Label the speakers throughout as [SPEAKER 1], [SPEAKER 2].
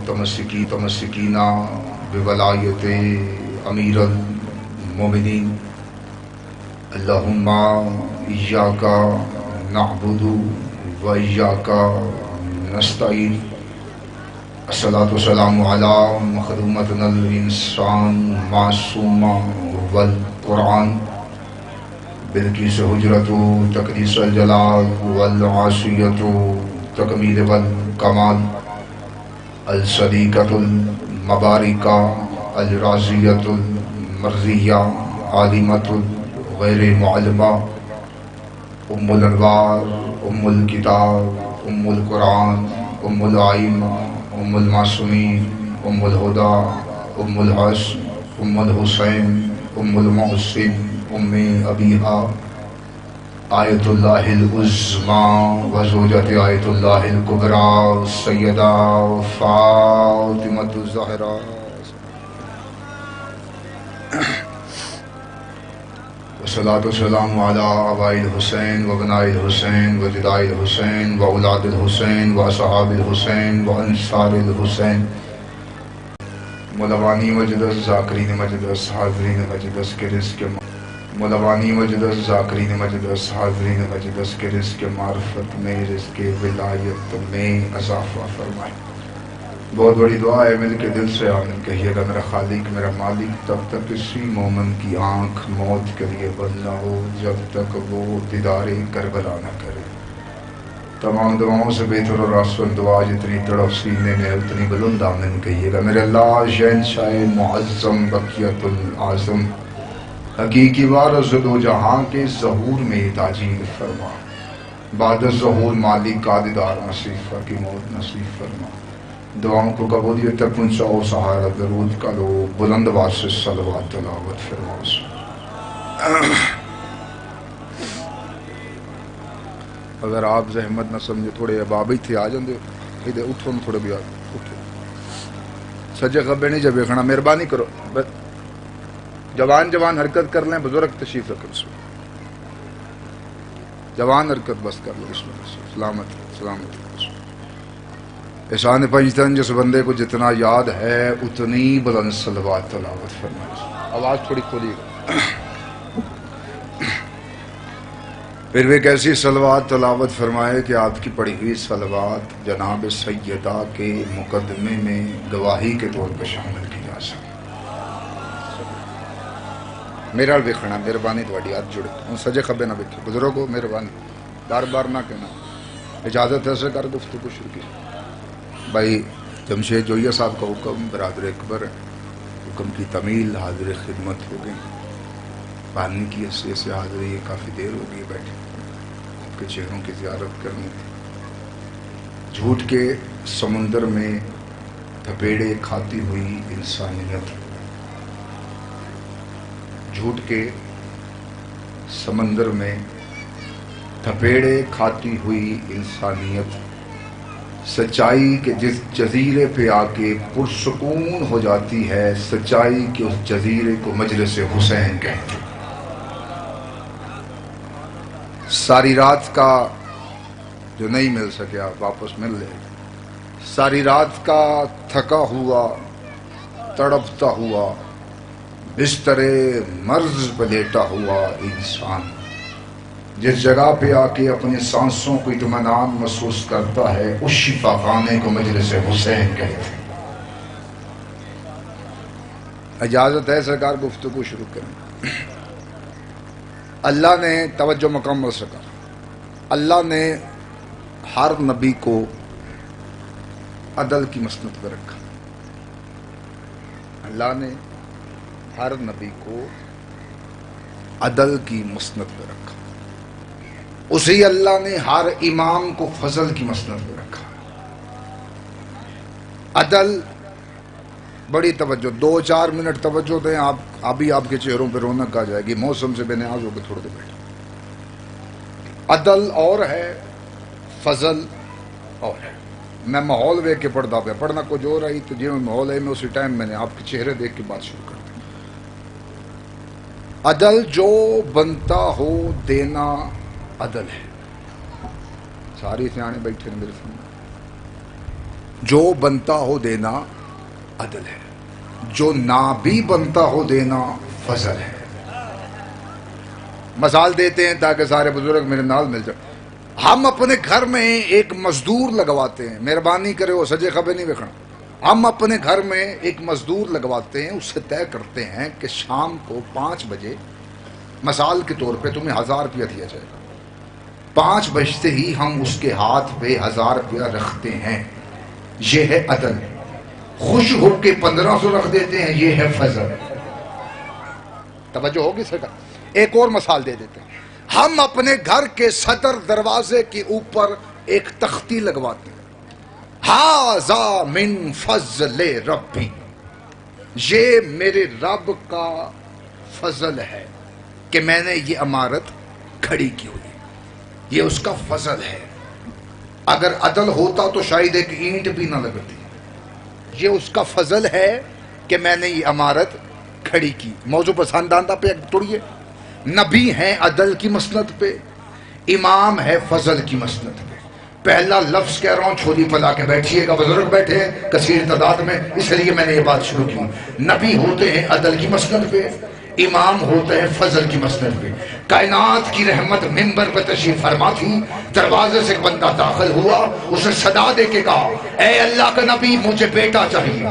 [SPEAKER 1] متمسکین بولایت امیر المومنین اللہم ایاک نعبد و ایاک نستعین الصلاۃ والسلام علی مخدومتنا الانسان معصومہ والقرآن بلقیس حجرت تقدیس الجلال والعاصیت تکمیل والکمال الصدیقۃ المبارکہ الراضیۃ المرضیہ عالمۃ غیر معلمہ ام الانوار ام الکتاب ام القرآن ام الائمہ ام المعصومین ام الہدیٰ ام الحسن ام الحسین ام المحسن ام ابیہا آیت اللہ العظمی و زوجۃ آیت اللہ الکبریٰ سیدہ فاطمۃ الزہرا والصلاۃ والسلام علی آباء الحسین و ابناء الحسین و جداء الحسین و اولاد الحسین و اصحاب الحسین و انصار الحسین ملوانی مجلس ذاکرین مجلس حاضرین مجلس کے رزق ملوانی مجلس ذاکرین مجلس حاضرین مجلس کے رزق معرفت میں رزق ولایت میں اضافہ فرمائے۔ بہت بڑی دعا ہے، مل کے دل سے آمین کہیے گا۔ میرا خالق میرا مالک، تب تک کسی مومن کی آنکھ موت کے لیے بند نہ ہو جب تک وہ دیدار کربلا نہ کرے۔ تمام دعاؤں سے بہتر اور آسان دعا جتنی تڑپ سینے میں اتنی بلند آمین کہیے گا۔ میرے اللہ شہنشاہ معظم بقیت العظم حقیقی وارث دو جہاں کے ظہور میں تاجیل فرما، بعد الظہور مالک کا دیدار نصیب کی موت نصیب فرما۔ دعاؤں کو قبولیت تک پہنچاؤ، سہارا درود کا لو، بلند آواز سے صلوات تلاوت فرماؤ۔ اگر آپ زحمت نہ سمجھے، تھوڑے اباب ہی تھے، آ جاندے ادھر اٹھو، تھوڑے بھی اٹھو، سجے خبے نہیں جب دیکھنا، مہربانی کرو، جوان حرکت کر لیں، بزرگ تشریف رکھیں، بسم اللہ جوان حرکت بس کر لو، بسم اللہ سلامت سلامت۔ احسان پنجتن جس بندے کو جتنا یاد ہے اتنی بلند صلوات تلاوت فرمائے۔ آواز تھوڑی کھولیے گا۔ پھر بھی کیسی صلوات تلاوت فرمائے کہ آپ کی پڑھی ہوئی صلوات جناب سیدہ کے مقدمے میں گواہی کے طور پر شامل کی جا سکے۔ میرا ویکھنا مہربانی، تھوڑی ہاتھ جڑے ہوں، سجے خبے نہ ویکھے، بزرگو مہربانی، بار بار نہ کہنا، اجازت ایسے کر گفتگو شروع کی۔ بھائی جمشید جوئیہ صاحب کا حکم، برادر اکبر حکم کی تمیل، حاضر خدمت ہو گئی، بانی کی حیثیت سے حاضر، یہ کافی دیر ہو گئی بیٹھے، آپ کے چہروں کی زیارت کرنی تھی۔ جھوٹ کے سمندر میں تھپیڑے کھاتی ہوئی انسانیت، جھوٹ کے سمندر میں تھپیڑے کھاتی ہوئی انسانیت، سچائی کے جس جزیرے پہ آ کے پرسکون ہو جاتی ہے، سچائی کے اس جزیرے کو مجلس حسین کہتے ہیں۔ ساری رات کا جو نہیں مل سکیا واپس مل لے، ساری رات کا تھکا ہوا تڑپتا ہوا بستر مرض پہ لیٹا ہوا انسان جس جگہ پہ آ کے اپنی سانسوں کو اطمینان محسوس کرتا ہے، اس شفا خانے کو مجلس حسین کہتے ہیں۔ اجازت ہے سرکار گفتگو شروع کریں۔ اللہ نے توجہ مکمل سرکار، اللہ نے ہر نبی کو عدل کی مسند پہ رکھا، اللہ نے ہر نبی کو عدل کی مسند پہ رکھا، اسی اللہ نے ہر امام کو فضل کی مسند پہ رکھا۔ عدل، بڑی توجہ، 2-4 منٹ توجہ دیں، ابھی آپ کے چہروں پہ رونق آ جائے گی، موسم سے بے نیاز ہو کے تھوڑے دیر بیٹھے۔ عدل اور ہے، فضل اور ہے۔ میں ماحول دیکھ کے پڑھتا پیا، پڑھنا کچھ اور رہی تو جی میں ماحول ہے، میں اسی ٹائم میں نے آپ کے چہرے دیکھ کے بات شروع کر دی۔ عدل جو بنتا ہو دینا عدل ہے۔ ساری سیانے بیٹھے ہیں میرے سامنے، جو بنتا ہو دینا عدل ہے، جو نہ بھی بنتا ہو دینا فضل ہے۔ مثال دیتے ہیں تاکہ سارے بزرگ میرے نال مل جائیں۔ ہم اپنے گھر میں ایک مزدور لگواتے ہیں، مہربانی کرے وہ سجے خبر نہیں وکھنا، ہم اپنے گھر میں ایک مزدور لگواتے ہیں، اس سے طے کرتے ہیں کہ شام کو 5 بجے مثال کے طور پہ تمہیں 1000 روپیہ دیا جائے گا۔ 5 بجتے ہی ہم اس کے ہاتھ پہ 1000 روپیہ رکھتے ہیں، یہ ہے عدل۔ خوش ہو کے 1500 رکھ دیتے ہیں، یہ ہے فضل۔ توجہ ہوگی سرکار؟ ایک اور مثال دے دیتے ہیں، ہم اپنے گھر کے صدر دروازے کے اوپر ایک تختی لگواتے ہیں، ہذا من فضل ربی، یہ میرے رب کا فضل ہے کہ میں نے یہ عمارت کھڑی کی ہوئی، یہ اس کا فضل ہے۔ اگر عدل ہوتا تو شاید ایک اینٹ بھی نہ لگتی، یہ اس کا فضل ہے کہ میں نے یہ عمارت کھڑی کی۔ موضوع پسند آندہ پہ ٹوڑیے، نبی ہیں عدل کی مسند پہ، امام ہے فضل کی مسند پہ۔ پہلا لفظ کہہ رہا ہوں، چھولی پلا کے بیٹھیے گا، بزرگ بیٹھے ہیں کثیر تعداد میں، اس لیے میں نے یہ بات شروع کی۔ نبی ہوتے ہیں عدل کی مسند پہ، امام ہوتے ہیں فضل کی مسند پہ۔ کائنات کی رحمت منبر پہ تشریف فرما تھی، دروازے سے ایک بندہ داخل ہوا، اسے صدا دے کے کہا اے اللہ کا نبی مجھے بیٹا چاہیے۔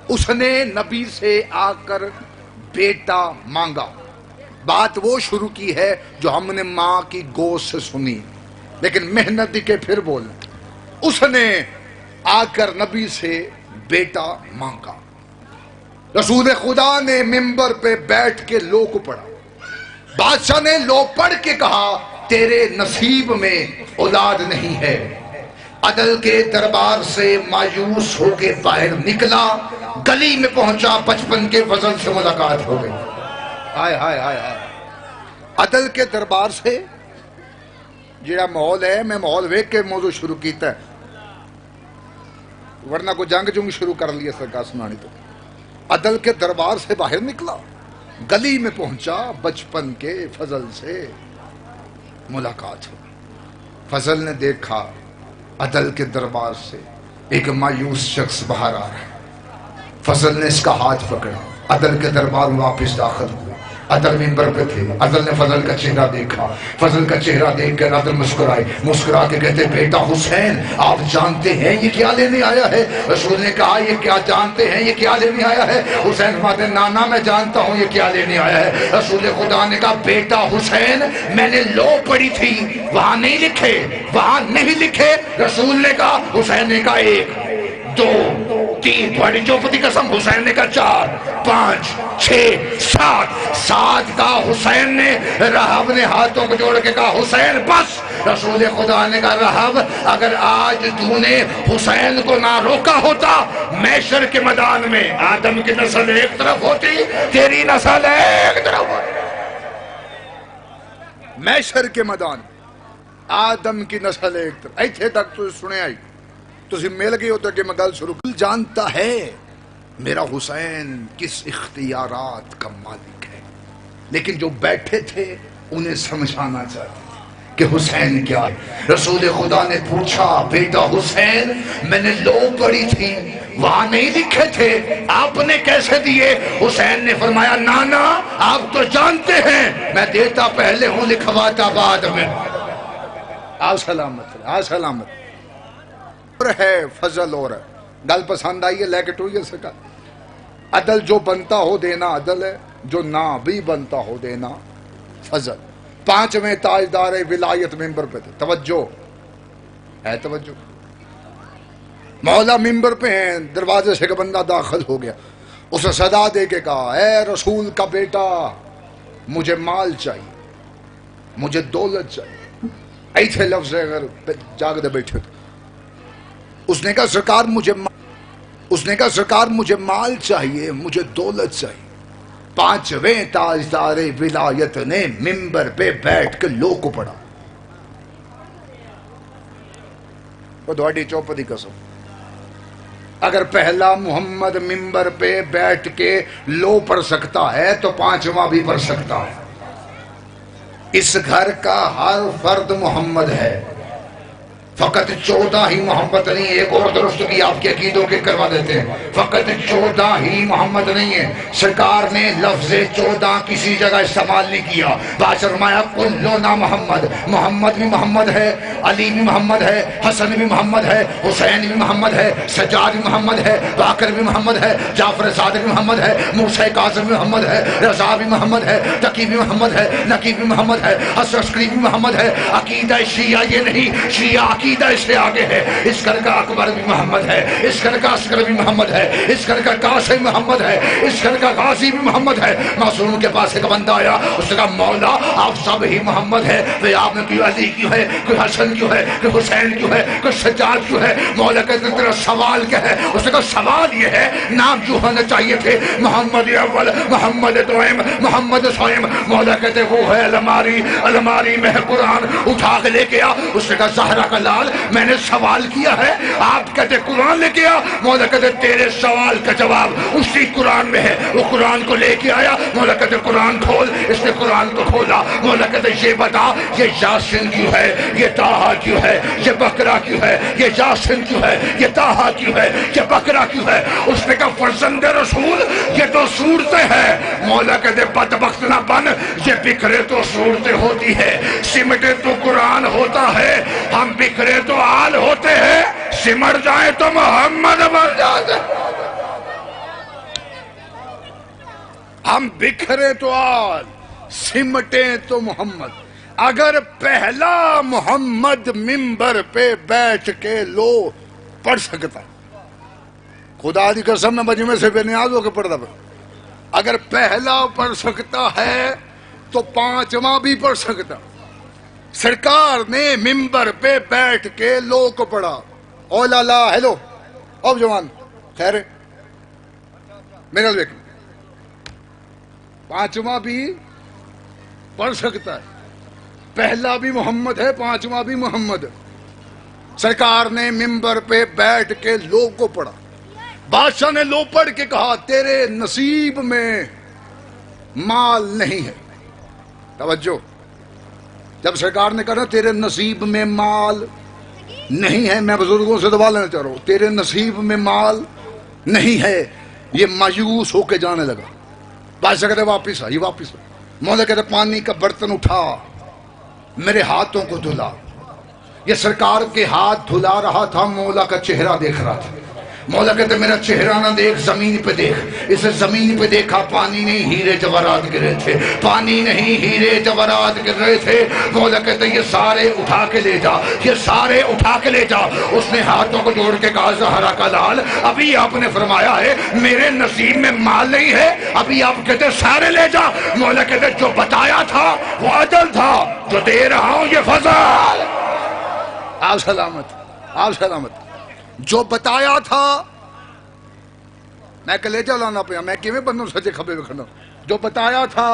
[SPEAKER 1] اس نے نبی سے آ کر بیٹا مانگا۔ بات وہ شروع کی ہے جو ہم نے ماں کی گود سے سنی، لیکن محنت کے پھر بول، اس نے آ کر نبی سے بیٹا مانگا۔ رسول خدا نے منبر پہ بیٹھ کے لو کو پڑھا، بادشاہ نے لو پڑھ کے کہا تیرے نصیب میں اولاد نہیں ہے۔ عدل کے دربار سے مایوس ہو کے باہر نکلا، گلی میں پہنچا، 55 کے فضل سے ملاقات ہو گئی۔ ہائے ہائے ہائے ہائے، عدل کے دربار سے جڑا ماحول ہے، میں ماحول ویکھ کے موضوع شروع کیتا ہے، ورنہ کو جنگ شروع کر لیا سرکار سنانی۔ تو عدل کے دربار سے باہر نکلا، گلی میں پہنچا، 55 کے فضل سے ملاقات ہو۔ فضل نے دیکھا عدل کے دربار سے ایک مایوس شخص باہر آ رہا ہے، فضل نے اس کا ہاتھ پکڑا، عدل کے دربار میں واپس داخل ہوئے۔ عدل منبر پہ تھے، عدل نے فضل کا چہرہ دیکھا، فضل کا چہرہ دیکھ کر عدل مسکرائے، مسکرا کے کہتے بیٹا حسین آپ جانتے ہیں یہ کیا لینے آیا ہے؟ رسول نے کہا یہ کیا جانتے ہیں یہ کیا لینے آیا ہے؟ حسین فرماتے نانا میں جانتا ہوں یہ کیا لینے آیا ہے۔ رسول خدا نے کہا بیٹا حسین میں نے لو پڑھی تھی، وہاں نہیں لکھے، وہاں نہیں لکھے۔ رسول نے کہا، حسین نے کہا 1 2 3 بڑی چوپتی قسم، حسین نے کہا 4 5 6 7 کا حسین نے، رہب نے ہاتھوں کو جوڑ کے کہا حسین بس۔ رسول خدا نے کہا رہب اگر آج تو نے حسین کو نہ روکا ہوتا، محشر کے میدان میں آدم کی نسل ایک طرف ہوتی، تیری نسل ایک طرف ہوتی۔ محشر کے میدان آدم کی نسل ایک طرف، ایتھے تک تو سنے آئی تو مل گئی ہوتا کہ میں گل شروع جانتا ہے میرا حسین کس اختیارات کا مالک ہے، لیکن جو بیٹھے تھے انہیں سمجھانا چاہتے کہ حسین کیا ہے۔ رسول خدا نے پوچھا بیٹا حسین میں نے لو پڑھی تھی، وہاں نہیں لکھے تھے، آپ نے کیسے دیے؟ حسین نے فرمایا نانا آپ تو جانتے ہیں میں دیتا پہلے ہوں لکھواتا بعد میں۔ آ سلامت آ سلامت ہے فضل اور گل پسند آئی ہے لے کے ٹوئیے سکا۔ عدل جو بنتا ہو دینا عدل ہے، جو نہ بھی بنتا ہو دینا فضل۔ 5ویں تاجدار ولایت ممبر پہ تھے، توجہ ہے توجہ، مولا ممبر پہ ہیں، دروازے سے ایک بندہ داخل ہو گیا، اسے صدا دے کے کہا اے رسول کا بیٹا مجھے مال چاہیے، مجھے دولت چاہیے۔ ایتھے لفظ اگر جاگ دے بیٹھے تو اس نے کہا سرکار مجھے مال چاہیے، مجھے دولت چاہیے۔ 5ویں تاجدار ولایت نے ممبر پہ بیٹھ کے لو کو پڑھا۔ وہ دوڑی چوپتی قسم، اگر پہلا محمد ممبر پہ بیٹھ کے لو پڑھ سکتا ہے تو 5واں بھی پڑھ سکتا ہے۔ اس گھر کا ہر فرد محمد ہے، فقط 14 ہی محمد نہیں، ایک اور درست بھی آپ کے عقیدوں کے کروا دیتے ہیں، فقط 14 ہی محمد نہیں ہے، سرکار نے لفظ 14 کسی جگہ استعمال نہیں کیا، بعد فرمایا کلنا محمد، محمد بھی محمد ہے، علی بھی محمد ہے، حسن بھی محمد ہے، حسین بھی محمد ہے، سجاد بھی محمد ہے، باقر بھی محمد ہے، جعفر صادق بھی محمد ہے، موسیٰ کاظم بھی محمد ہے، رضا بھی محمد ہے، تقی بھی محمد ہے، نقی بھی محمد ہے، حسن عسکری بھی محمد ہے۔ عقیدہ شیعہ یہ نہیں، شیعہ عقیدہ اس سے آگے ہے، اس گھر کا اکبر بھی محمد ہے، اس گھر کا اصغر بھی محمد ہے، اس گھر کا قاسم محمد ہے، اس گھر کا غازی بھی محمد ہے۔ معصوم کے پاس ایک بندہ آیا، اس نے کہا مولا آپ سب ہی محمد ہے، تو آپ میں کوئی علی کیوں ہے، کوئی حسن کیوں ہے، کوئی حسین کیوں ہے، کوئی سجاد کیوں ہے؟ مولا کہتے تیرا سوال کیا ہے؟ اس نے کہا سوال یہ ہے نام جو ہونا چاہیے تھے محمد اول، محمد دوئم، محمد سوئم۔ مولا کہتے وہ ہے الماری، الماری میں ہے قرآن، اٹھا کے لے کے آ۔ اس نے کہا زہرا کا لال میں نے سوال کیا ہے، آپ کہتے قرآن لے کے آ۔ مولا کہتے تیرے سوال کا جواب اسی قرآن میں ہے، وہ قرآن کو لے کے آیا۔ مولا کہتے قرآن کھول، اس نے قرآن کو کھولا۔ مولا کہتے یہ بتا یہ یاسین کیوں ہے، یہ طٰہٰ کیوں ہے، یہ بقرہ کیوں ہے، یہ یاسین کیوں ہے، یہ طٰہٰ کیوں ہے، یہ بقرہ کیوں ہے؟ اس نے کہا فرزند رسول یہ تو صورتیں ہیں۔ مولا کہتے بدبخت نہ بن، یہ بکھرے تو صورتیں ہوتی ہے، سمٹے تو قرآن ہوتا ہے، ہم بکھرے تو آل ہوتے ہیں، سمٹ جائیں تو محمد بن جاتے ہیں۔ ہم بکھرے تو آل، سمٹے تو محمد۔ اگر پہلا محمد منبر پہ بیٹھ کے لو پڑھ سکتا، خدا دی قسم میں مجمع سے بے نیاز ہو کے پڑھتا، اگر پہلا پڑھ سکتا ہے تو پانچواں بھی پڑھ سکتا۔ سرکار نے منبر پہ بیٹھ کے لو کو پڑھا۔ او لالا ہیلو اب جوان خیر ہے میرا دیکھ، پانچواں بھی پڑھ سکتا ہے، پہلا بھی محمد ہے، پانچواں بھی محمد ہے۔ سرکار نے منبر پہ بیٹھ کے لو کو پڑھا۔ بادشاہ نے لو پڑھ کے کہا تیرے نصیب میں مال نہیں ہے۔ توجہ، جب سرکار نے کہا تیرے نصیب میں مال نہیں ہے، میں بزرگوں سے دعا لینا چاہ رہا ہوں، تیرے نصیب میں مال نہیں ہے، یہ مایوس ہو کے جانے لگا۔ بادشاہ کہتے واپس آ، یہ واپس آ۔ مولا کہتے پانی کا برتن اٹھا، میرے ہاتھوں کو دھلا۔ یہ سرکار کے ہاتھ دھلا رہا تھا، مولا کا چہرہ دیکھ رہا تھا۔ مولا کہتے میرا چہرہ نہ دیکھ، زمین پہ دیکھ۔ اسے زمین پہ دیکھا، پانی نہیں ہیرے جواہرات گر رہے تھے، پانی نہیں ہیرے جواہرات گر رہے تھے۔ مولا کہتے یہ سارے اٹھا کے لے جا، یہ سارے اٹھا کے لے جا۔ اس نے ہاتھوں کو جوڑ کے کہا زہرا کا لال ابھی آپ نے فرمایا ہے میرے نصیب میں مال نہیں ہے، ابھی آپ کہتے سارے لے جا۔ مولا کہتے جو بتایا تھا وہ عدل تھا، جو دے رہا ہوں یہ فضل۔ آپ سلامت، آپ سلامت۔ جو بتایا تھا میں کلیجہ لانا پیا، میں کیویں بندوں سجے کھبے وکھنا، جو بتایا تھا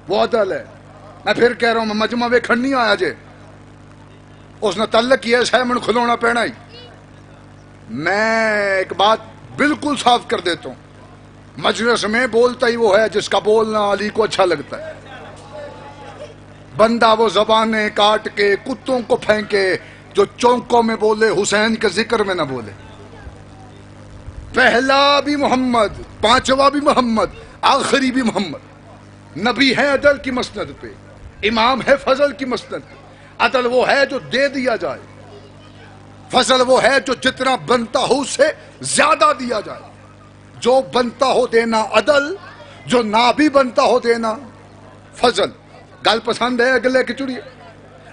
[SPEAKER 1] وہ عدل ہے۔ میں پھر کہہ رہا ہوں میں مجمع ویکھن نہیں آیا جے، اس نے تعلق کیا ہے من کھلونا پینا ہی۔ میں ایک بات بالکل صاف کر دیتا ہوں، مجلس میں بولتا ہی وہ ہے جس کا بولنا علی کو اچھا لگتا ہے۔ بندہ وہ زبانیں کاٹ کے کتوں کو پھینکے جو چونکوں میں بولے، حسین کے ذکر میں نہ بولے۔ پہلا بھی محمد، پانچواں بھی محمد، آخری بھی محمد۔ نبی ہے عدل کی مسند پہ، امام ہے فضل کی مسند پہ۔ عدل وہ ہے جو دے دیا جائے، فضل وہ ہے جو جتنا بنتا ہو اس سے زیادہ دیا جائے۔ جو بنتا ہو دینا عدل، جو نہ بھی بنتا ہو دینا فضل۔ گل پسند ہے اگلے کی چڑیے۔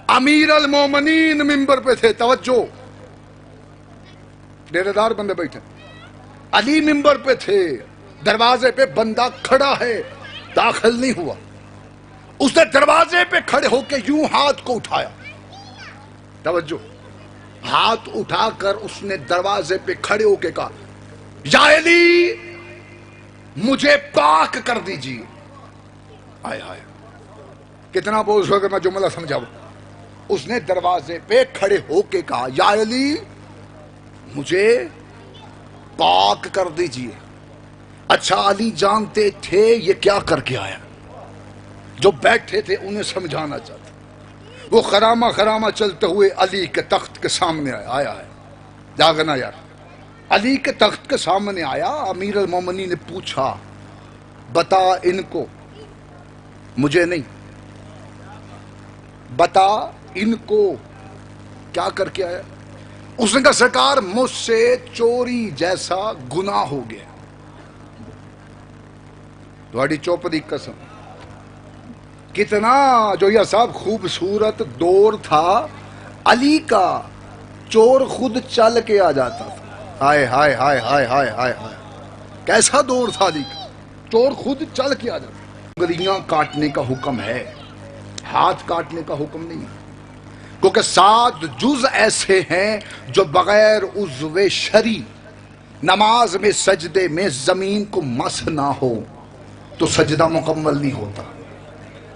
[SPEAKER 1] امیر المومنین منبر پہ تھے، توجہ، ڈیرے دار بندے بیٹھے، علی منبر پہ تھے، دروازے پہ بندہ کھڑا ہے، داخل نہیں ہوا۔ اس نے دروازے پہ کھڑے ہو کے یوں ہاتھ کو اٹھایا، توجہ، ہاتھ اٹھا کر اس نے دروازے پہ کھڑے ہو کے کہا یا علی مجھے پاک کر دیجیے۔ آئے آئے کتنا بوجھ ہو کہ میں جملہ سمجھاؤں۔ اس نے دروازے پہ کھڑے ہو کے کہا یا علی مجھے پاک کر دیجیے۔ اچھا علی جانتے تھے یہ کیا کر کے آیا، جو بیٹھے تھے انہیں سمجھانا چاہتے۔
[SPEAKER 2] وہ خرامہ خرامہ چلتے ہوئے علی کے تخت کے سامنے آیا ہے. جاگنا یار. علی کے تخت کے سامنے آیا. امیر المومنین نے پوچھا بتا ان کو, مجھے نہیں, بتا ان کو کیا کر کے آیا. اس نے کہا سرکار مجھ سے چوری جیسا گناہ ہو گیا. تھوڑی چوپڑی قسم. کتنا جو یہ صاحب خوبصورت دور تھا علی کا, چور خود چل کے آ جاتا تھا. ہائے ہائے ہائے ہائے ہائے ہائے ہائے, کیسا دور تھا علی کا, چور خود چل کے آ جاتا. انگلیاں کاٹنے کا حکم ہے, ہاتھ کاٹنے کا حکم نہیں, کیونکہ 7 جز ایسے ہیں جو بغیر عضو شرعی نماز میں سجدے میں زمین کو مس نہ ہو تو سجدہ مکمل نہیں ہوتا.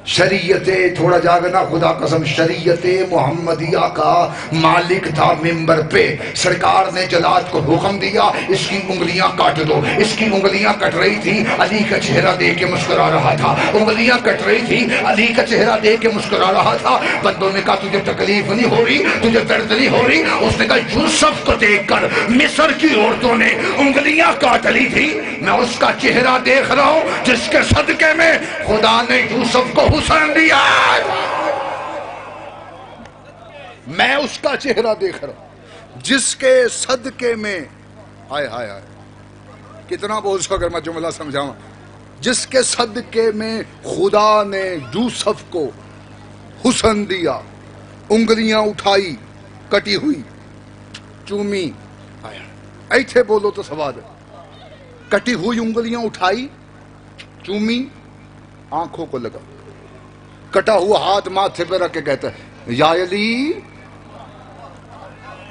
[SPEAKER 2] شریعت, تھوڑا جاگنا خدا قسم, شریعت محمدیہ کا مالک تھا منبر پہ. سرکار نے جلاد کو حکم دیا اس کی انگلیاں کاٹ دو. اس کی انگلیاں کٹ رہی تھی, علی کا چہرہ دیکھ کے مسکرا رہا تھا. انگلیاں کٹ رہی تھی, علی کا چہرہ دیکھ کے مسکرا رہا تھا. بندوں نے کہا تجھے تکلیف نہیں ہو رہی, تجھے درد نہیں ہو رہی. اس نے کہا یوسف کو دیکھ کر مصر کی عورتوں نے انگلیاں کاٹ لی تھی, میں اس کا چہرہ دیکھ رہا ہوں جس کے صدقے میں خدا نے یوسف کو حسن دیا. میں اس کا چہرہ دیکھ رہا ہوں جس کے صدقے میں, ہائے ہائے ہائے کتنا بول سو اگر میں جملہ سمجھاؤں, جس کے صدقے میں خدا نے یوسف کو حسن دیا. انگلیاں اٹھائی, کٹی ہوئی, چومی. ایتھے بولو تو سواد ہے. کٹی ہوئی انگلیاں اٹھائی, چومی, آنکھوں کو لگا. کٹا ہوا ہاتھ ماتھے پہ رکھ کے کہتا ہے یا علی.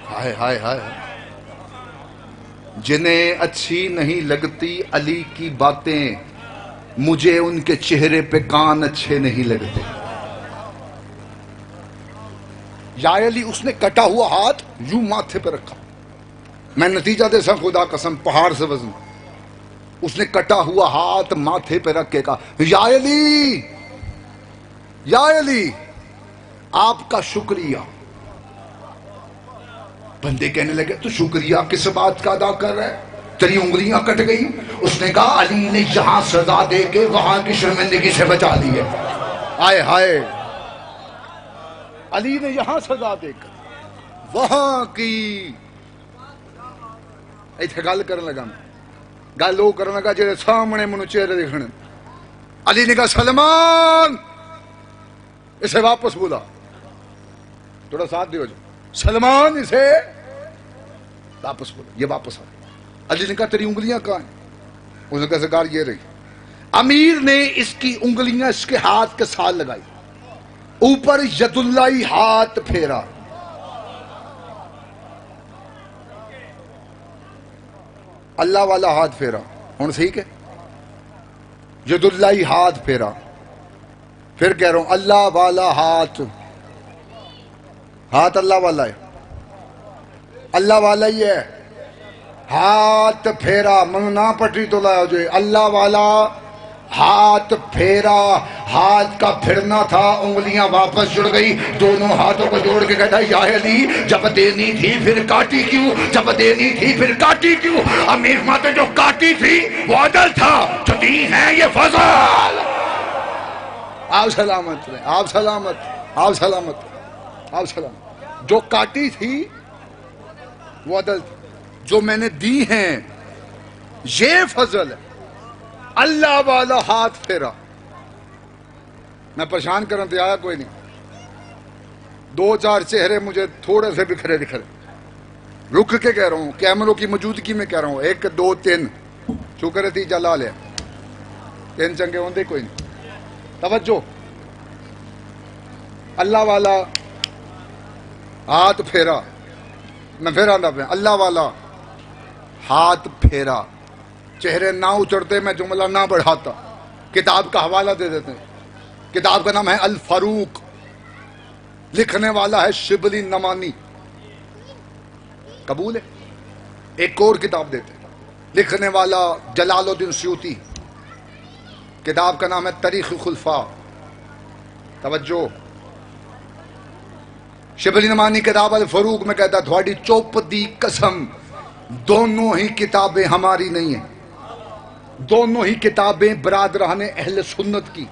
[SPEAKER 2] ہائے ہائے ہائے, جنہیں اچھی نہیں لگتی علی کی باتیں, مجھے ان کے چہرے پہ کان اچھے نہیں لگتے. یا علی, اس نے کٹا ہوا ہاتھ یوں ماتھے پہ رکھا. میں نتیجہ دے سا خدا قسم پہاڑ سے وزن. اس نے کٹا ہوا ہاتھ ماتھے پہ رکھ کے کہا یا علی, یا علی آپ کا شکریہ. بندے کہنے لگے تو شکریہ کس بات کا ادا کر رہا ہے, تیری انگلیاں کٹ گئی. اس نے کہا علی نے یہاں سزا دے کے وہاں کی شرمندگی سے بچا لی ہے. آئے ہائے, علی نے یہاں سزا دے کر وہاں کی. ایتھے گل کرنے لگا, گل وہ کرنے لگا جہاں سامنے منو چہرے دیکھنے. علی نے کہا سلمان, اسے واپس بولا, تھوڑا ساتھ دیو جو, سلمان اسے واپس بولا. یہ واپس آ. علی نے کہا تیری انگلیاں کہاں ہیں؟ اس نے کہا سرکار یہ رہی. امیر نے اس کی انگلیاں اس کے ہاتھ کے ساتھ لگائی, اوپر ید اللہ ہاتھ پھیرا. اللہ والا ہاتھ پھیرا. ہوں صحیح کہ ید اللہ ہاتھ پھیرا. پھر کہہ رہا ہوں اللہ والا ہاتھ, ہاتھ اللہ والا ہے, اللہ والا ہی ہے. ہاتھ پھیرا, من نہ پٹری تو لایا جو اللہ والا ہاتھ پھیرا. ہاتھ کا پھرنا تھا, انگلیاں واپس جڑ گئی. دونوں ہاتھوں کو جوڑ کے کہتا یا علی جب دینی تھی پھر کاٹی کیوں, جب دینی تھی پھر کاٹی کیوں. امیر ماتے جو کاٹی تھی وہ عدل تھا, جو دی ہے یہ فضل. آپ سلامت رہے, آپ سلامت, آپ سلامت, آپ سلامت. جو کاٹی تھی وہ عدل تھی, جو میں نے دی ہیں یہ فضل ہے. اللہ والا ہاتھ پھیرا. میں پریشان کرنے تے آیا کوئی نہیں. 2-4 چہرے مجھے تھوڑے سے بکھرے دکھرے. رک کے کہہ رہا ہوں, کیمروں کی موجودگی میں کہہ رہا ہوں. 1 2 3 شکر تھی جلا لیا. 3 چنگے ہوندے کوئی نہیں. توجہ, اللہ والا ہاتھ پھیرا. میں پھر آتا پہ اللہ والا ہاتھ پھیرا. چہرے نہ اچڑتے, میں جملہ نہ بڑھاتا. کتاب کا حوالہ دے دیتے ہیں. کتاب کا نام ہے الفاروق, لکھنے والا ہے شبلی نمانی. قبول ہے. ایک اور کتاب دیتے ہیں, لکھنے والا جلال الدین سیوطی. کتاب کا نام ہے تاریخ خلفاء. توجہ, شبلی نمانی کتاب الفروق میں کہتا ہے تھوڑی چوپ دی قسم دونوں ہی کتابیں ہماری نہیں ہیں، دونوں ہی کتابیں برادران اہل سنت کی،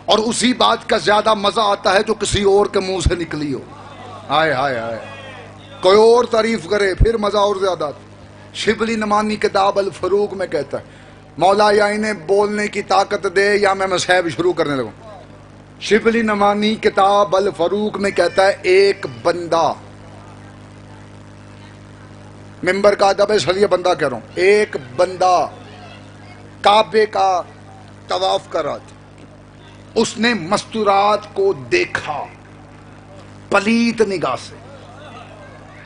[SPEAKER 2] اور اسی بات کا زیادہ مزہ آتا ہے جو کسی اور کے منہ سے نکلی ہو. ہائے ہائے ہائے، کوئی اور تعریف کرے پھر مزہ اور زیادہ آتا. شبلی نمانی کتاب الفروق میں کہتا ہے مولا یا انہیں بولنے کی طاقت دے یا میں مصحب شروع کرنے لگوں. شبلی نمانی کتاب الفروق میں کہتا ہے ایک بندہ، ممبر کا ادب ہے اس لیے بندہ کہہ رہا ہوں، ایک بندہ کعبے کا طواف کر رہا تھا، اس نے مستورات کو دیکھا پلیت نگاہ سے.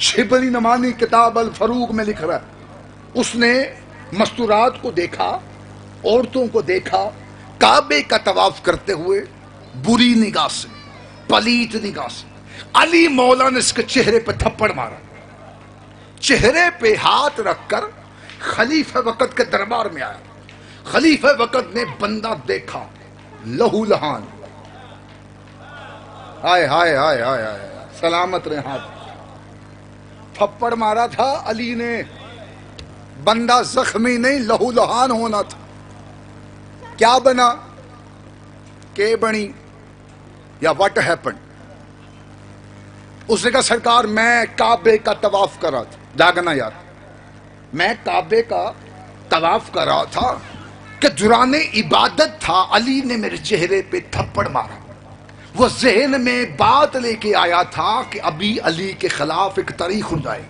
[SPEAKER 2] شبلی نمانی کتاب الفروق میں لکھ رہا ہے اس نے مستورات کو دیکھا، عورتوں کو دیکھا کعبے کا طواف کرتے ہوئے بری نگاہ سے، پلیت نگاہ سے. علی مولا نے اس کے چہرے پہ تھپڑ مارا، چہرے پہ ہاتھ رکھ کر خلیفہ وقت کے دربار میں آیا. خلیفہ وقت نے بندہ دیکھا لہو لہان، ہائے ہائے ہائے ہائے ہائے، سلامت رہے ہاتھ. تھپڑ مارا تھا علی نے، بندہ زخمی نہیں لہو لہان ہونا تھا. کیا بنا، کہ بنی یا واٹ ہیپن؟ اس نے کہا سرکار میں کعبے کا طواف کر رہا تھا، جاگنا یار، میں کعبے کا طواف کر رہا تھا کہ دوران عبادت تھا، علی نے میرے چہرے پہ تھپڑ مارا. وہ ذہن میں بات لے کے آیا تھا کہ ابھی علی کے خلاف ایک تاریخ ہو جائے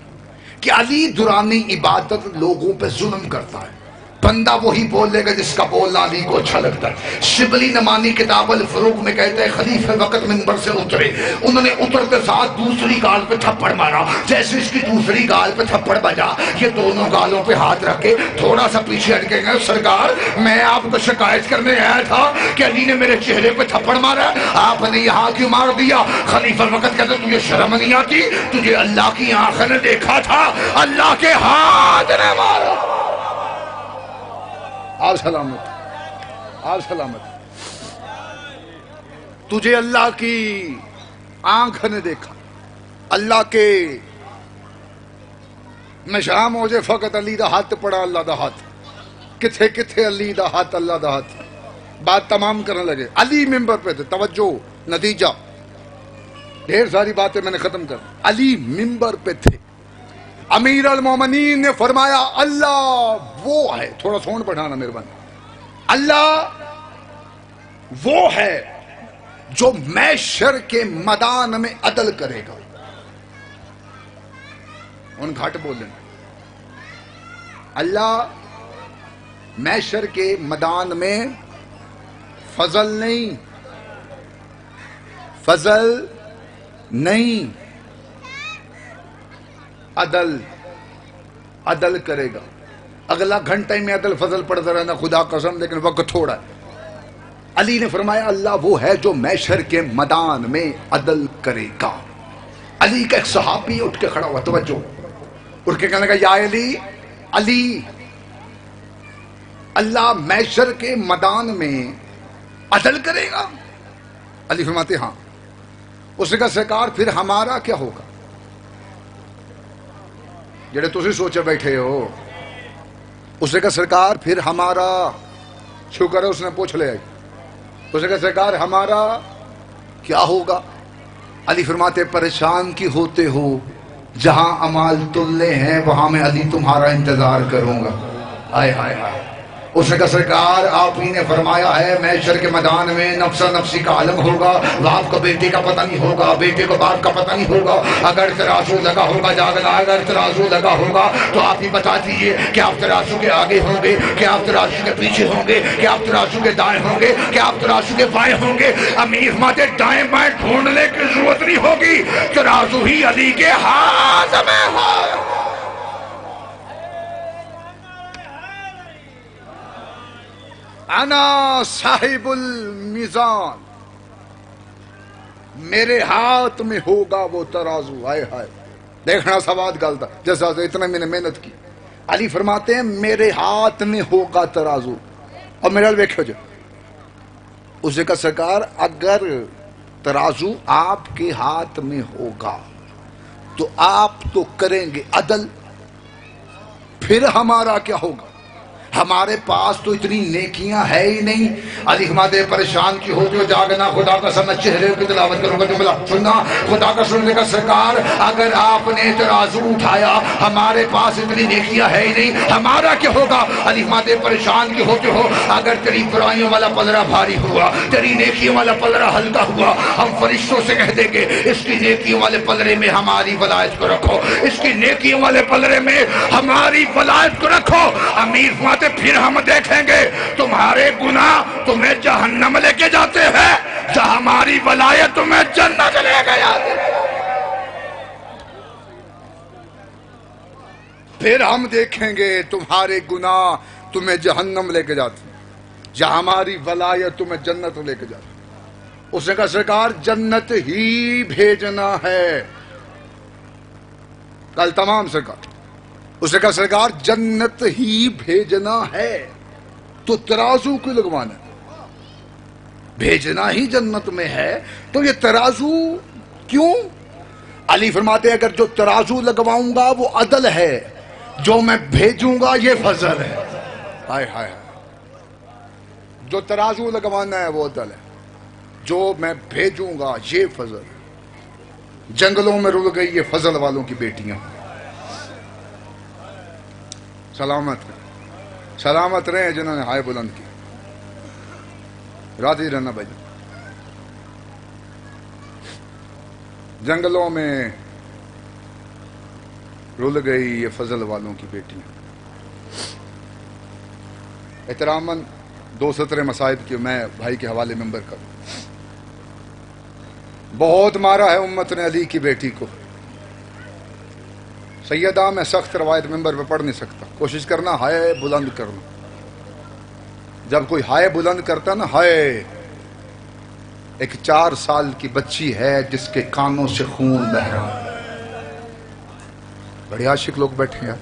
[SPEAKER 2] کہ علی دوران عبادت لوگوں پہ ظلم کرتا ہے. بندہ وہی بولے گا جس کا بولنا علی کو اچھا لگتا ہے. شبلی نمانی کتاب الفروق میں کہتے ہیں خلیفہ وقت منبر سے اترے، انہوں نے اترتے ساتھ دوسری گال پہ تھپڑ مارا. جیسے اس کی دوسری گال پہ تھپڑ بجا، یہ دونوں گالوں پہ ہاتھ رکھ کے تھوڑا سا پیچھے ہٹ کے گئے سرکار میں آپ کو شکایت کرنے آیا تھا کہ علی نے میرے چہرے پہ تھپڑ مارا، آپ نے یہاں کیوں مار دیا؟ خلیفہ وقت کہتے تجھے شرم نہیں آتی؟ تجھے اللہ کی آنکھ نے دیکھا تھا، اللہ کے ہاتھ نے مارا. آپ سلامت، آپ سلامت. تجھے اللہ کی آنکھ نے دیکھا، اللہ کے نشام ہو جائے فقط علی دا ہاتھ پڑا، اللہ دا ہاتھ کتھے کتھے، علی دا ہاتھ، اللہ دا ہاتھ. بات تمام کرنے لگے. علی ممبر پہ تھے، توجہ نتیجہ، ڈھیر ساری باتیں میں نے ختم کر. علی ممبر پہ تھے، امیر المومنین نے فرمایا اللہ وہ ہے، تھوڑا ساؤنڈ بڑھانا مہربانی، اللہ وہ ہے جو محشر کے میدان میں عدل کرے گا. ان گھاٹ بولیں، اللہ محشر کے میدان میں فضل نہیں، فضل نہیں، عدل کرے گا. اگلا گھنٹے میں عدل فضل پڑھتا رہنا خدا قسم، لیکن وقت تھوڑا ہے. علی نے فرمایا اللہ وہ ہے جو محشر کے میدان میں عدل کرے گا. علی کا ایک صحابی اٹھ کے کھڑا ہوا، توجہ، اٹھ کے کہنے لگا یا علی، علی اللہ محشر کے میدان میں عدل کرے گا؟ علی فرماتے ہاں. اس نے کہا سرکار پھر ہمارا کیا ہوگا؟ جڑے تسی سوچے بیٹھے ہو. اس نے کہا سرکار پھر ہمارا، شکر ہے اس نے پوچھ لیا. اس نے کہا سرکار ہمارا کیا ہوگا؟ علی فرماتے پریشان کی ہوتے ہو، جہاں امال تلے ہیں وہاں میں علی تمہارا انتظار کروں گا. آئے ہائے ہائے. اس نے کہا سرکار آپ ہی نے فرمایا ہے محشر کے میدان میں نفسا نفسی کا عالم ہوگا، باپ کو بیٹے کا پتہ نہیں ہوگا، بیٹے کو باپ کا پتہ نہیں ہوگا. اگر ترازو لگا ہوگا جاگنا، اگر ترازو لگا ہوگا تو آپ ہی بتا دیجیے کہ آپ ترازو کے آگے ہوں گے، کہ آپ ترازو کے پیچھے ہوں گے، کہ آپ ترازو کے دائیں ہوں گے، کہ آپ ترازو کے بائیں ہوں گے. امیر ماتے دائیں بائیں ڈھونڈنے کی ضرورت نہیں ہوگی، ترازو ہی علی کے ہاتھ میں ہے. انا صاحب المیزان، میرے ہاتھ میں ہوگا وہ ترازو. ہائے ہائے، دیکھنا سواد گل تھا جیسا اتنا میں نے محنت کی. علی فرماتے ہیں میرے ہاتھ میں ہوگا ترازو. اور میرا ویکھو جو اس نے کہا سرکار اگر ترازو آپ کے ہاتھ میں ہوگا تو آپ تو کریں گے عدل، پھر ہمارا کیا ہوگا؟ ہمارے پاس تو اتنی نیکیاں ہے ہی نہیں۔ علی حماد پریشان کی ہو جو جاگنا خدا کا سمجھ چہرے کی تلاوت کروں گا جملہ سننا خدا کا سننے کا سرکار، اگر آپ نے ترازو اٹھایا ہمارے پاس اتنی نیکیاں ہے ہی نہیں، ہمارا کیا ہوگا؟ علی حماد پریشان کی ہوتے ہو، اگر تیری برائیوں والا پلڑا بھاری ہوا، تیری نیکیوں والا پلڑا ہلکا ہوا، ہم فرشتوں سے کہہ دیں گے اس کی نیکیوں والے پلڑے میں ہماری ولایت کو رکھو، اس کی نیکیوں والے پلڑے میں ہماری ولایت کو رکھو۔ امیر فرماتے پھر ہم دیکھیں گے تمہارے گناہ تمہیں جہنم لے کے جاتے ہیں، جہاں ہماری ولایت تمہیں جنت لے کے جاتے ہیں۔ پھر ہم دیکھیں گے تمہارے گناہ تمہیں جہنم لے کے جاتے ہیں، جہاں ہماری ولایت تمہیں جنت لے کے جاتے ہیں۔ اس نے کہا سرکار جنت ہی بھیجنا ہے، کل تمام سرکار۔ اس نے کہا سرکار جنت ہی بھیجنا ہے تو ترازو کیوں لگوانا ہے؟ بھیجنا ہی جنت میں ہے تو یہ ترازو کیوں؟ علی فرماتے ہیں اگر جو ترازو لگواؤں گا وہ عدل ہے، جو میں بھیجوں گا یہ فضل ہے۔ ہائے ہائے، جو ترازو لگوانا ہے وہ عدل ہے، جو میں بھیجوں گا یہ فضل ہے۔ جنگلوں میں رل گئی یہ فضل والوں کی بیٹیاں، سلامت رہے جنہوں نے ہائے بلند کی، راضی رہنا بھائی۔ جنگلوں میں رل گئی یہ فضل والوں کی بیٹیاں۔ احتراماً 2 سطریں مصائب کی میں بھائی کے حوالے ممبر کروں۔ بہت مارا ہے امت نے علی کی بیٹی کو، سیدہ میں سخت روایت ممبر پہ پڑھ نہیں سکتا، کوشش کرنا ہائے بلند کرنا۔ جب کوئی ہائے بلند کرتا نا، ہائے، ایک 4 سال کی بچی ہے جس کے کانوں سے خون بہ رہا ہے، بڑے عاشق لوگ بیٹھے ہیں،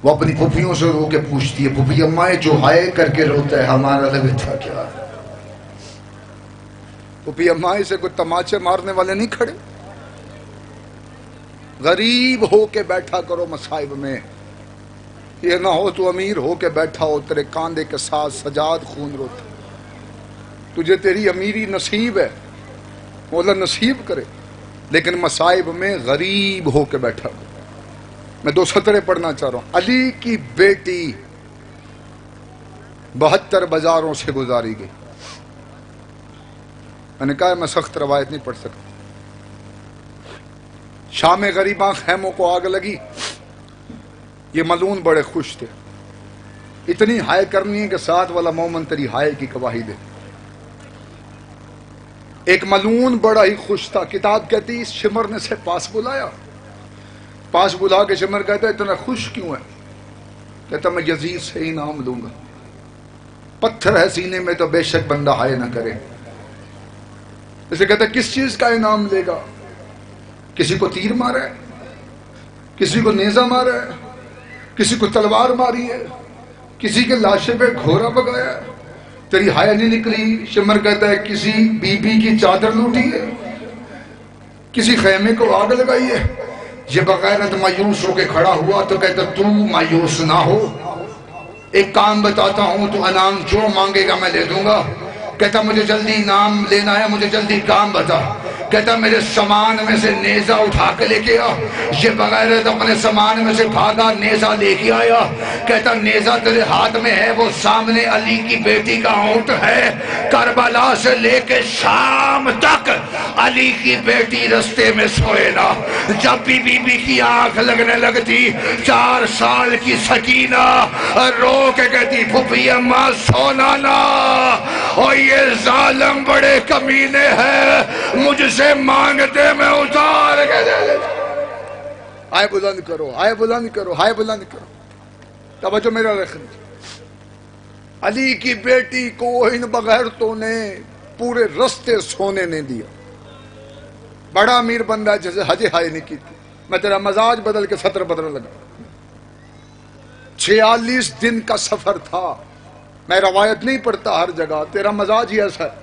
[SPEAKER 2] وہ اپنی پھوپھیوں سے رو کے پوچھتی ہے پھوپھی اماں جو ہائے کر کے روتا ہے ہمارا لگتا کیا ہے؟ پھوپھی اماں سے کوئی تماچے مارنے والے نہیں کھڑے؟ غریب ہو کے بیٹھا کرو مصائب میں، یہ نہ ہو تو امیر ہو کے بیٹھا ہو تیرے کاندھے کے ساتھ سجاد خون روتا، تجھے تیری امیری نصیب ہے، مولا نصیب کرے، لیکن مصائب میں غریب ہو کے بیٹھا کرو۔ میں 2 سطریں پڑھنا چاہ رہا ہوں۔ علی کی بیٹی 72 بازاروں سے گزاری گئی۔ میں نے کہا میں سخت روایت نہیں پڑھ سکتا۔ شام غریباں خیموں کو آگ لگی، یہ ملعون بڑے خوش تھے، اتنی ہائے کرنی ہے کہ ساتھ والا مومن تیری ہائے کی گواہی دے۔ ایک ملعون بڑا ہی خوش تھا، کتاب کہتی اس شمر نے سے پاس بلایا، پاس بلا کے شمر کہتا اتنا خوش کیوں ہے؟ کہتا میں یزید سے انعام لوں گا، پتھر ہے سینے میں تو بے شک بندہ ہائے نہ کرے۔ اسے کہتا کس چیز کا انعام لے گا؟ کسی کو تیر مارا ہے، کسی کو نیزہ مارا ہے، کسی کو تلوار ماری ہے، کسی کے لاشے پہ گھوڑا بگایا ہے، تیری ہائے نہیں نکلی؟ شمر کہتا ہے کسی بی بی کی چادر لوٹی ہے، کسی خیمے کو آگ لگائی ہے۔ یہ بغیرت مایوس ہو کے کھڑا ہوا تو کہتا تو مایوس نہ ہو، ایک کام بتاتا ہوں، تو انعام جو مانگے گا میں دے دوں گا۔ کہتا مجھے جلدی انعام لینا ہے، مجھے جلدی کام بتا۔ کہتا میرے سامان میں سے نیزہ اٹھا کے لے کے آ۔ یہ بغیرت اپنے سامان میں سے بھاگا، نیزہ لے کے آیا۔ کہتا نیزہ تیرے ہاتھ میں ہے، وہ سامنے علی کی بیٹی کا اونٹ ہے، کربلا سے لے کے شام تک علی کی بیٹی رستے میں سوئے نا۔ جب بھی بی بی کی آنکھ لگنے لگتی، 4 سال کی سکینہ رو کے کہتی پھوپھی اماں سونا نا، اور یہ ظالم بڑے کمینے ہیں، مجھ سے مانگتے میں اتار کے دے دیتا۔ آئے بلند کرو، آئے بلند کرو، آئے بلند کرو، توجہ میرا رکھنا۔ علی کی بیٹی کو ان بغیرتوں نے پورے رستے سونے نہیں دیا۔ بڑا امیر بندہ جیسے حج ہائے نہیں کی تھی، میں تیرا مزاج بدل کے سطر بدل لگا۔ 46 دن کا سفر تھا، میں روایت نہیں پڑھتا ہر جگہ، تیرا مزاج ہی ایسا ہے۔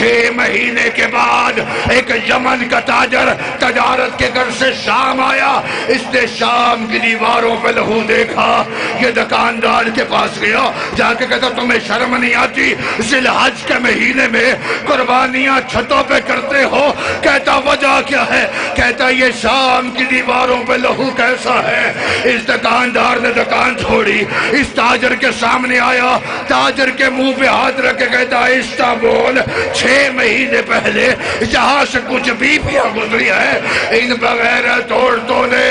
[SPEAKER 1] 6 مہینے کے بعد ایک یمن کا تاجر تجارت کے گھر سے شام آیا، اس نے شام کی دیواروں پہ لہو دیکھا، یہ دکاندار کے پاس گیا، جا کے کہتا تمہیں شرم نہیں آتی ذی الحج کے مہینے میں قربانیاں چھتوں پہ کرتے ہو؟ کہتا وجہ کیا ہے؟ کہتا یہ شام کی دیواروں پہ لہو کیسا ہے؟ اس دکاندار نے دکان چھوڑی، اس تاجر کے سامنے آیا، تاجر کے منہ پہ ہاتھ رکھ کے کہتا استنبول 6 مہینے پہلے جہاں سے کچھ بیویاں گزری ہے، ان بغیر عورتوں نے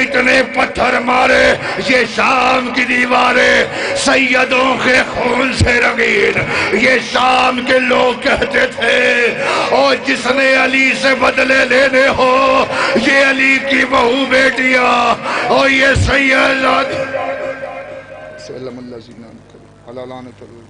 [SPEAKER 1] اتنے پتھر مارے، یہ شام کی دیواریں سیدوں کے خون سے رنگین، یہ شام کے لوگ کہتے تھے اور جس نے علی سے بدلے لینے ہو یہ علی کی بہو بیٹیاں اور یہ سید
[SPEAKER 2] سلام اللہ زینان کرو حلالان کرو